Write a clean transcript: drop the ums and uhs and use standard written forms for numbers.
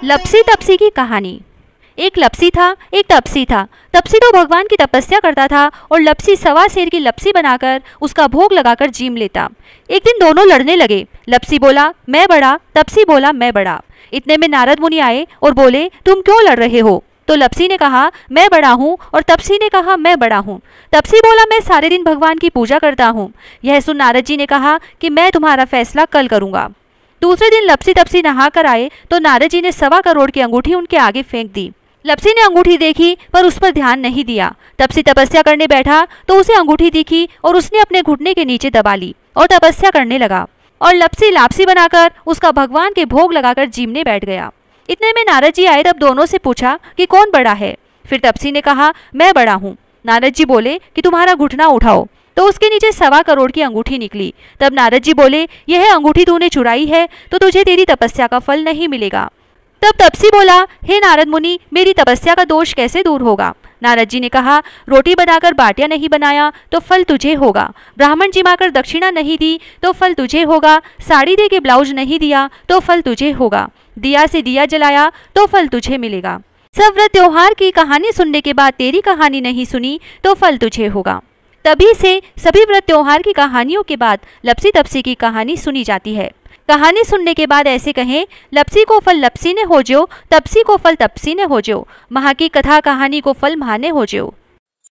लपसी तपसी की कहानी। एक लपसी था, एक तपसी था। तपसी तो भगवान की तपस्या करता था और लपसी सवा शेर की लपसी बनाकर उसका भोग लगाकर जीम लेता। एक दिन दोनों लड़ने लगे। लपसी बोला मैं बड़ा, तपसी बोला मैं बड़ा। इतने में नारद मुनि आए और बोले तुम क्यों लड़ रहे हो? तो लपसी ने कहा मैं बड़ा हूँ और तपसी ने कहा मैं बड़ा हूँ। तपसी बोला मैं सारे दिन भगवान की पूजा करता हूँ। यह सुन नारद जी ने कहा कि मैं तुम्हारा फैसला कल करूँगा। दूसरे दिन लपसी तपसी नहा कर आए तो नारद जी ने 1.25 करोड़ की अंगूठी उनके आगे फेंक दी। लपसी ने अंगूठी देखी पर उस पर ध्यान नहीं दिया। तपसी तपस्या करने बैठा तो उसे अंगूठी दिखी और उसने अपने घुटने के नीचे दबा ली और तपस्या करने लगा। और लपसी लापसी बनाकर उसका भगवान के भोग लगाकर जीमने बैठ गया। इतने में नारद जी आए, तब दोनों से पूछा कि कौन बड़ा है। फिर तपसी ने कहा मैं बड़ा हूँ। नारद जी बोले कि तुम्हारा घुटना उठाओ, तो उसके नीचे 1.25 करोड़ की अंगूठी निकली। तब नारद जी बोले यह अंगूठी तूने चुराई है तो तुझे तेरी तपस्या का फल नहीं मिलेगा। तब तपसी बोला हे नारद मुनि, मेरी तपस्या का दोष कैसे दूर होगा? नारद जी ने कहा रोटी बनाकर बाटियां नहीं बनाया तो फल तुझे होगा, ब्राह्मण जिमाकर दक्षिणा नहीं दी तो फल तुझे होगा, साड़ी दे के ब्लाउज नहीं दिया तो फल तुझे होगा, दिया से दिया जलाया तो फल तुझे मिलेगा। सब व्रत त्योहार की कहानी सुनने के बाद तेरी कहानी नहीं सुनी तो फल तुझे होगा। तभी से सभी व्रत त्योहार की कहानियों के बाद लपसी तपसी की कहानी सुनी जाती है। कहानी सुनने के बाद ऐसे कहें लपसी को फल लपसी ने हो जो, तपसी को फल तपसी ने हो जो, महा की कथा कहानी को फल महाने हो जो।